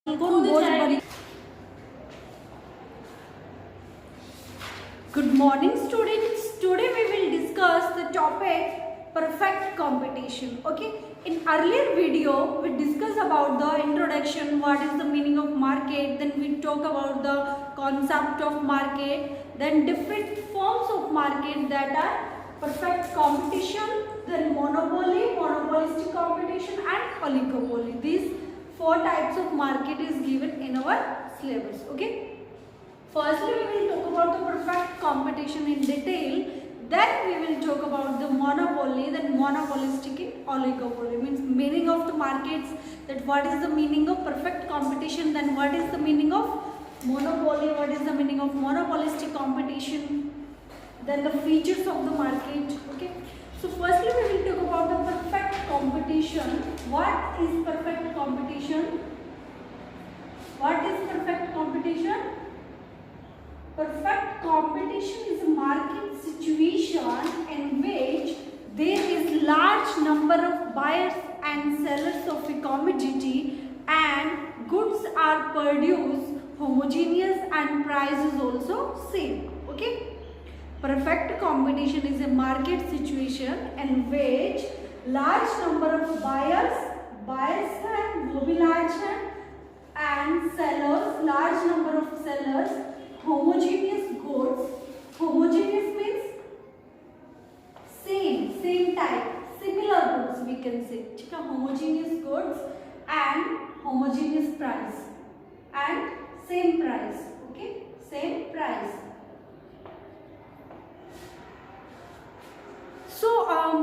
Good morning students. Today we will discuss the topic perfect competition. Okay, in earlier video we discussed about the introduction, what is the meaning of market, then we talk about the concept of market, then different forms of market, that are perfect competition, then monopoly, monopolistic competition and oligopoly. These four types of market is given in our syllabus. Okay, firstly we will talk about the perfect competition in detail, then we will talk about the monopoly, then monopolistic and oligopoly, means meaning of the markets, that what is the meaning of perfect competition, then what is the meaning of monopoly, what is the meaning of monopolistic competition, then the features of the market. Okay, so firstly we will talk about the perfect competition. What is perfect competition? What is perfect competition? Perfect competition is a market situation in which there is large number of buyers and sellers of a commodity and goods are produced homogeneous and price is also same. Okay, perfect competition is a market situation in which large number of buyers हैं वो भी large हैं, and sellers, large number of sellers, homogeneous goods, homogeneous means same type, similar goods we can say, ठीक है, homogeneous goods and homogeneous price and same price. Okay, same price. So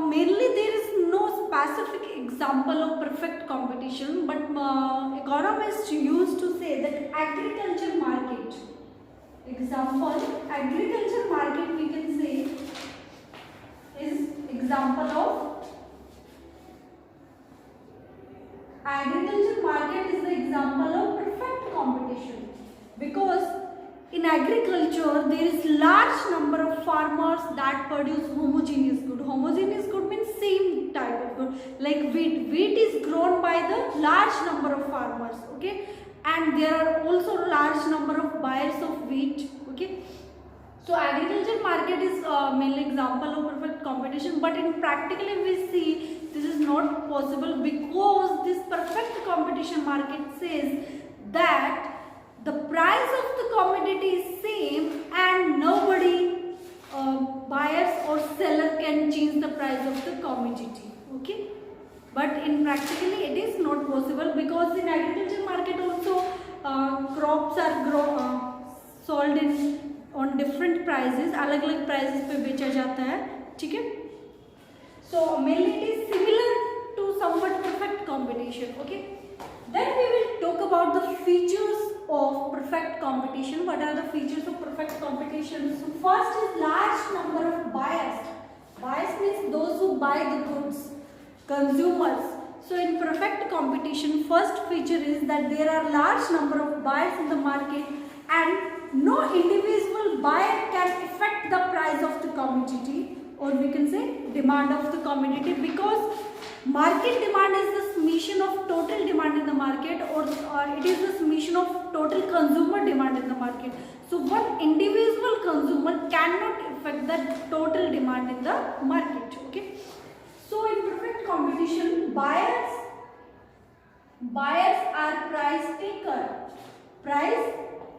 mainly there is no specific example of perfect competition, but economists used to say that agriculture market, example agriculture market we can say is example of agriculture market is the example of perfect competition, because in agriculture there is large number of farmers that produce homogeneous good. Homogeneous good means same type of good, like wheat. Wheat is grown by the large number of farmers. Okay, and there are also large number of buyers of wheat. Okay, so agriculture market is mainly example of perfect competition, but in practically we see this is not possible, because this perfect competition market says that the price of the commodity is same and nobody buyers or seller can change the price of the commodity. Okay, but in practically it is not possible, because in agriculture market also crops are sold in on different prices, अलग अलग prices पे बेचा जाता है. ठीक है, so mainly it is similar to somewhat perfect competition. Okay, then we will talk about the features of perfect competition. What are the features of perfect competition? So first is large number of buyers. Buyers means those who buy the goods, consumers. So in perfect competition, first feature is that there are large number of buyers in the market and no individual buyer can affect the price of the commodity, or we can say demand of the commodity, because market demand is the summation of total demand in the market, or it is the summation of total consumer demand in the market. So one individual consumer cannot affect the total demand in the market. Okay, so in perfect competition, buyers are price taker. Price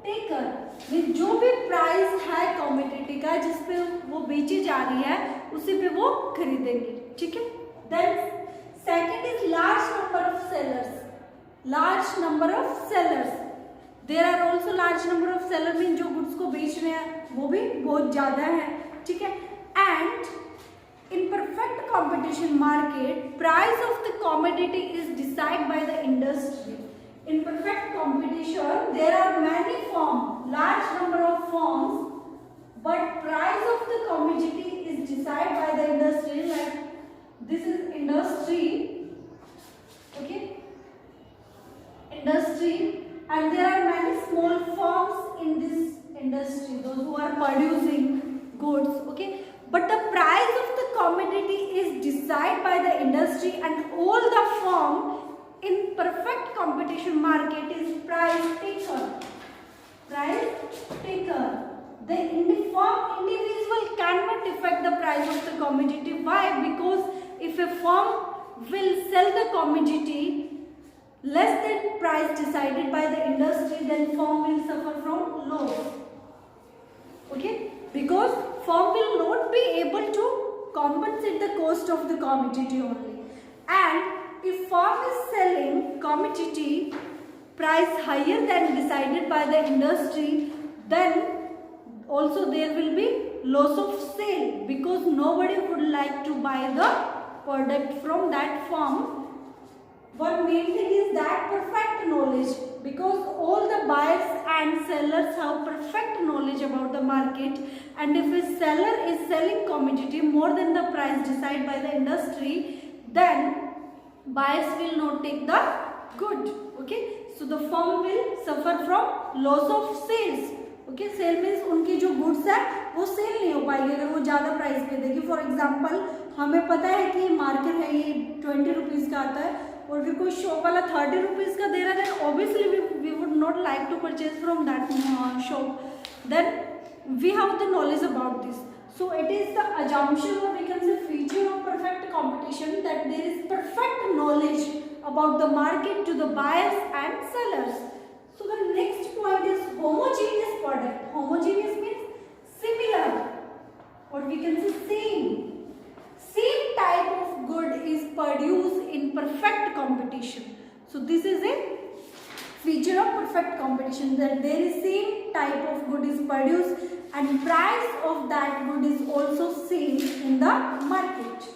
taker mean जो भी price है commodity का जिस पे वो बेची जा रही है उसी पे वो खरीदेंगे. ठीक है, then second is large number of sellers. Large number of sellers, there are also large number of seller, mean जो गुड्स को बेच रहे हैं वो भी बहुत ज्यादा है. ठीक है, and in perfect competition market price of the commodity is decide by the industry. In perfect competition, there are many firms, large number of firms, but price of the commodity is decided by the industry. Like this is industry, okay, industry, and there are many small firms in this industry, those who are producing goods. Okay, but the price of the commodity is decided by the industry, and all the firm in perfect competition market is commodity. Why? Because if a firm will sell the commodity less than price decided by the industry, then firm will suffer from loss. Okay, because firm will not be able to compensate the cost of the commodity only. And if firm is selling commodity price higher than decided by the industry, then also there will be loss of sale, because nobody would like to buy the product from that firm. One main thing is that perfect knowledge, because all the buyers and sellers have perfect knowledge about the market, and if a seller is selling commodity more than the price decided by the industry, then buyers will not take the good. Okay, so the firm will suffer from loss of sales. Okay, sale means उनकी जो goods है वो cell नहीं हो पाएगी अगर वो ज़्यादा प्राइस पे देगी. फॉर एग्जांपल हमें पता है कि मार्केट है ये 20 रुपीज़ का आता है और फिर कोई शॉप वाला 30 रुपीज़ का दे रहा है, then obviously we would not like to purchase from that shop. Then we have the knowledge about this. So it is the assumption, or we can say feature of perfect competition, that there is perfect knowledge about the market to the buyers and sellers. So the next point is homogeneous product. Homogeneous means similar, or we can say same. Same type of good is produced in perfect competition. So this is a feature of perfect competition, that there is same type of good is produced and price of that good is also same in the market.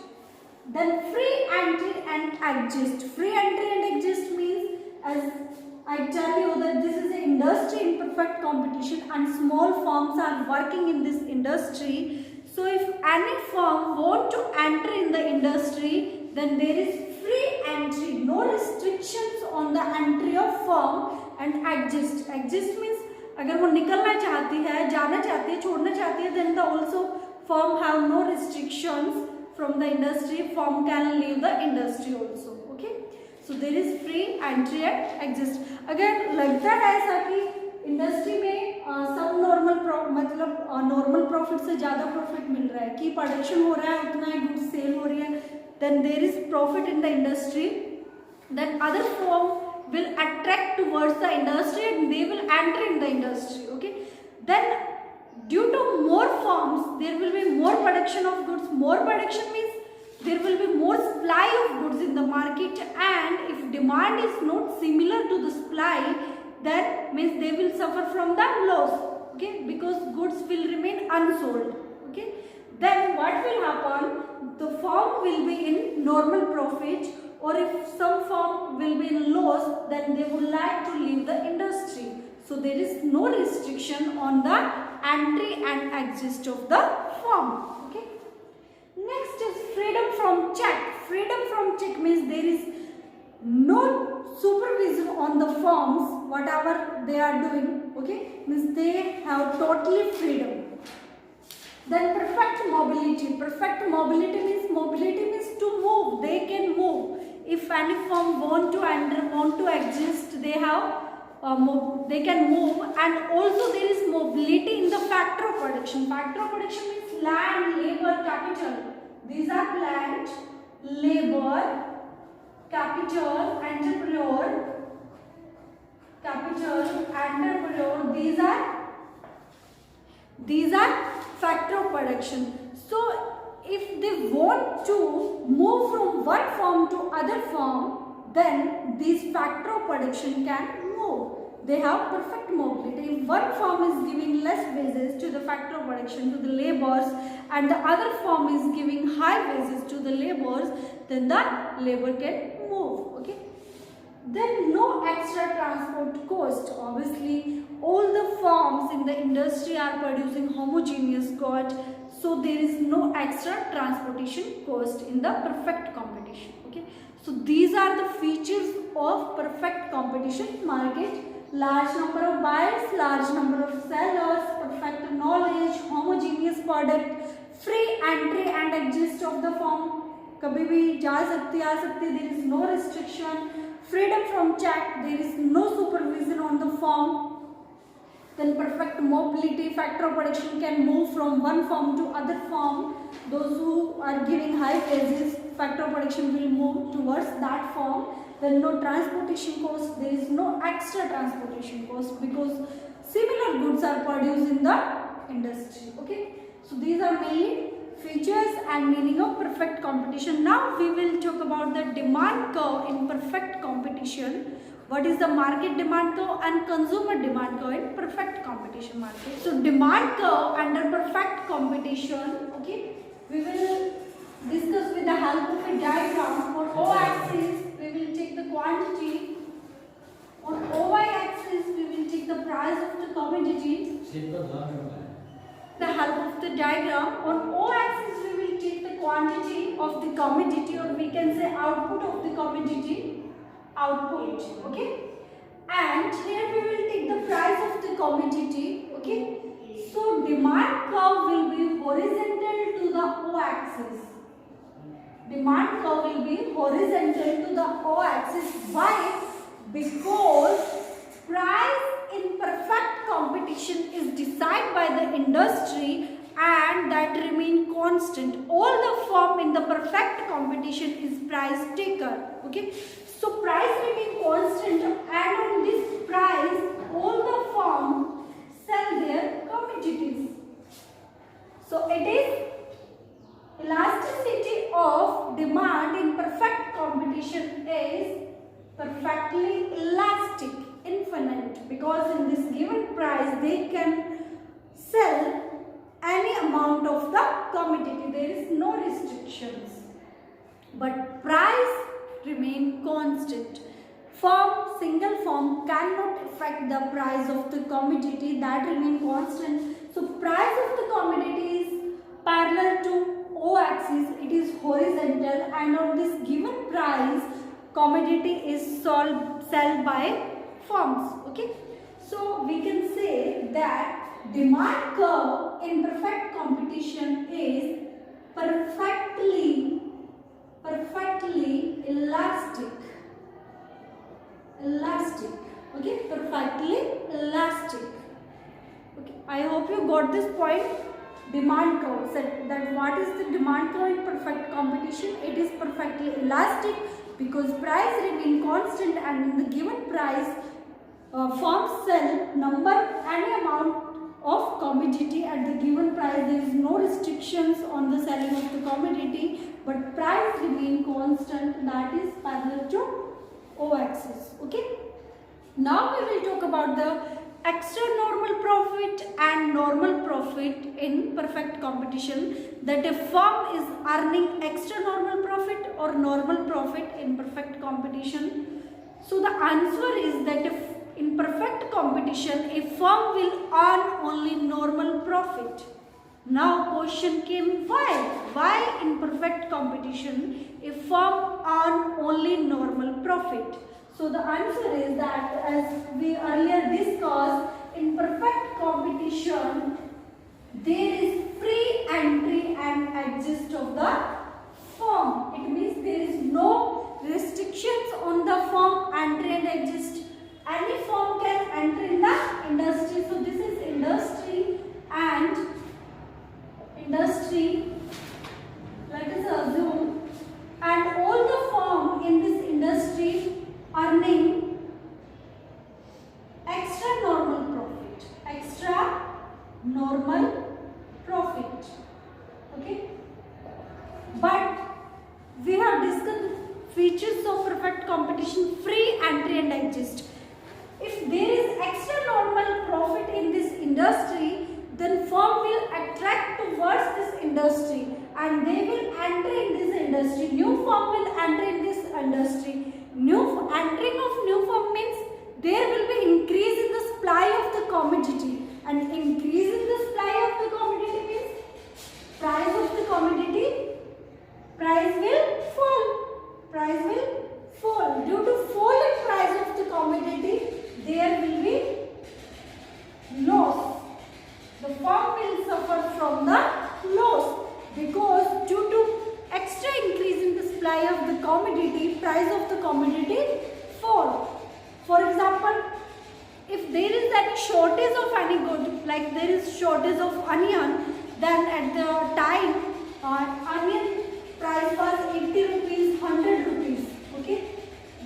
Then free entry and exist. Free entry and exist means, as I tell you, that this is an industry in perfect competition and small firms are working in this industry. So if any firm want to enter in the industry, then there is free entry, no restrictions on the entry of firm. And exist. Exist means अगर वो निकलना चाहती है, जाना चाहती है, छोड़ना चाहती है, then the also firm have no restrictions from the industry. Firm can leave the industry also. Okay, so there is free entry and exist. अगर लगता है ऐसा कि इंडस्ट्री में सब नॉर्मल मतलब नॉर्मल प्रॉफिट से ज़्यादा प्रॉफिट मिल रहा है, कि प्रोडक्शन हो रहा है उतना ही गुड्स सेल हो रही है, then there is profit in the industry, then other firm will attract towards the industry and they will enter in the industry. Okay, then due to more firms there will be more production of goods. More production means there will be more supply of goods in the market, and if demand is not similar to the supply, then means they will suffer from the loss. Okay, because goods will remain unsold. Okay, then what will happen? The firm will be in normal profit, or if some firm will be in loss, then they would like to leave the industry. So there is no restriction on the entry and exist of the firm. Okay, next is freedom from check. Freedom from check means there is no supervision on the firms, whatever they are doing. Okay, means they have totally freedom. Then perfect mobility. Perfect mobility means to move. They can move. If any firm want to enter, want to exist, they have they can move. And also there is mobility in the factor of production. Factor of production means land, labor, capital. These are land, labor, capital, entrepreneur. These are factor of production. So if they want to move from one firm to other firm, then this factor of production can move. They have perfect mobility. If one firm is giving less wages to the factor of production to the laborers, and the other firm is giving high wages to the laborers, then the labor can move. Okay, then no extra transport cost. Obviously all the firms in the industry are producing homogeneous goods, so there is no extra transportation cost in the perfect competition. Okay, so these are the features of perfect competition market: large number of buyers, large number of sellers, perfect knowledge, homogeneous product, free entry and exist of the firm, कभी भी जा सकती आ सकती, there is no restriction, freedom from check, there is no supervision on the firm, then perfect mobility, factor of production can move from one firm to other firm. Those who are giving high wages, factor of production will move towards that firm. Then no transportation cost, there is no extra transportation cost because similar goods are produced in the industry. Okay, so these are mainly features and meaning of perfect competition. Now we will talk about the demand curve in perfect competition. What is the market demand curve and consumer demand curve in perfect competition market? So demand curve under perfect competition, okay, we will discuss with the help of a diagram. For O-axis we will take the quantity, on OY-axis we will take the price of the commodity. The help of the diagram, on O-axis we will take the quantity of the commodity, or we can say output of the commodity, output, okay, and here we will take the price of the commodity, okay. So demand curve will be horizontal to the O-axis. Demand curve will be horizontal to the O-axis. Why? Because price in perfect competition is decided by the industry and that remain constant. All the firm in the perfect competition is price taker. Okay, so price remain constant, and on this price all the firm sell their commodities. So it is elasticity of demand in perfect competition is perfectly elastic, infinite, because in this given price they can sell any amount of the commodity. There is no restrictions, but price remain constant. Firm, single firm cannot affect the price of the commodity, that remain constant. So price of the commodity is parallel to O-axis, it is horizontal, and on this given price commodity is sold by firms. Okay, so we can say that demand curve in perfect competition is perfectly elastic. Okay, perfectly elastic. Okay, I hope you got this point. Demand curve, that what is the demand curve in perfect competition? It is perfectly elastic because price remain constant, and in the given price firms sell any amount of commodity at the given price. There is no restrictions on the selling of the commodity, but price remain constant, that is parallel to O-axis. Okay, now we will talk about the extra normal profit and normal profit in perfect competition, that a firm is earning extra normal profit or normal profit in perfect competition. So the answer is that if in perfect competition a firm will earn only normal profit. Now question came, why in perfect competition a firm earn only normal profit? So the answer is that, as we earlier discussed, in perfect competition there is free entry and exit of the firm. It means there is no restrictions on the firm entry and exit. Any firm can enter in the industry. So this is industry, and industry, let us assume, and all the firm in this industry earning extra normal profit, okay. But we have discussed features of perfect competition: free entry and exit. If there is extra normal profit in this industry, then firm will attract towards this industry and they will enter in this industry. New firm will enter in this industry. Entering of new firm means there will be increase in the supply of the commodity, and increase in the supply of the commodity means price of the commodity, price will fall. Due to fall in price of the commodity, there will be loss. The firm will suffer from the loss because due to extra increase in the supply of the commodity, price of the commodity fall. For example, if there is any shortage of any good, like there is shortage of onion, then at the time onion price was 80 rupees, 100 rupees, okay.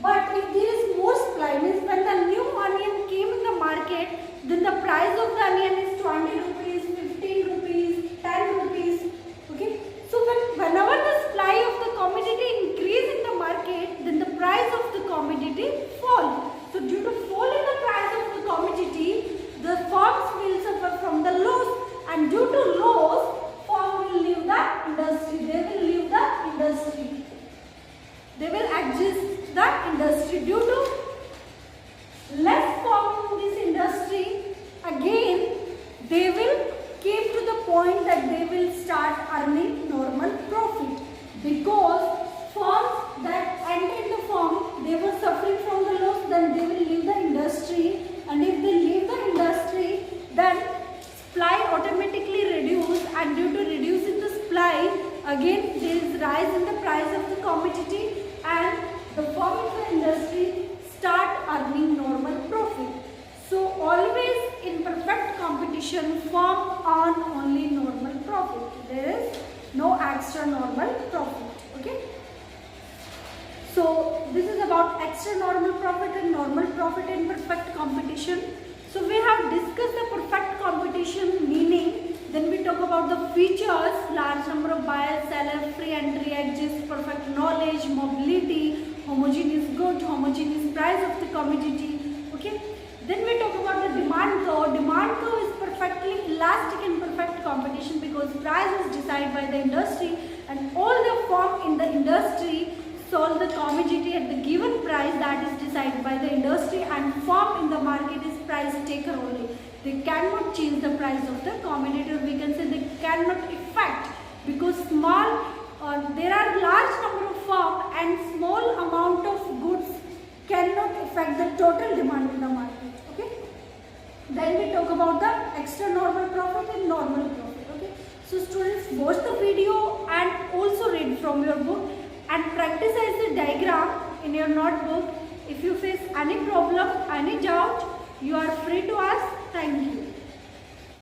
But if there is more supply, means when the new onion came in the market, then the price of the onion is 20 rupees, 15 rupees, 10 rupees, okay. So whenever the supply of the commodity increase in the market, then the price of the commodity fall. So due to fall in the price of the commodity, the firms will suffer from the loss, and due to loss, firm will leave the industry. They will leave the industry. They will exit the industry. Due to less firm in this industry, again they will came to the point that they will start earning normal profit, because firms that entered the firm, they were suffering from the loss, then they will leave the industry, and if they leave the industry, then supply automatically reduce, and due to reducing the supply, again there is rise in the price of the commodity, and the firm in the industry start earning normal profit. So always in perfect competition, firm earn only normal profit. There is no extra normal profit. Okay. So this is about extra normal profit and normal profit in perfect competition. So we have discussed the perfect competition meaning. Then we talk about the features: large number of buyers, seller, free entry, exists, perfect knowledge, mobility, homogeneous good, homogeneous price of the commodity. Okay. Then we talk about the demand curve. Demand curve is perfectly elastic in perfect competition, because price is decided by the industry, and all the firm in the industry sold the commodity at the given price that is decided by the industry, and firm in the market is price taker only. They cannot change the price of the commodity, or we can say they cannot affect, because there are large number of firm and small amount of goods cannot affect the total demand in the market. Okay. Then we talk about the extra normal profit and normal profit. Okay. So students, watch the video and also read from your book and practice the diagram in your notebook. If you face any problem, any doubt, you are free to ask. Thank you.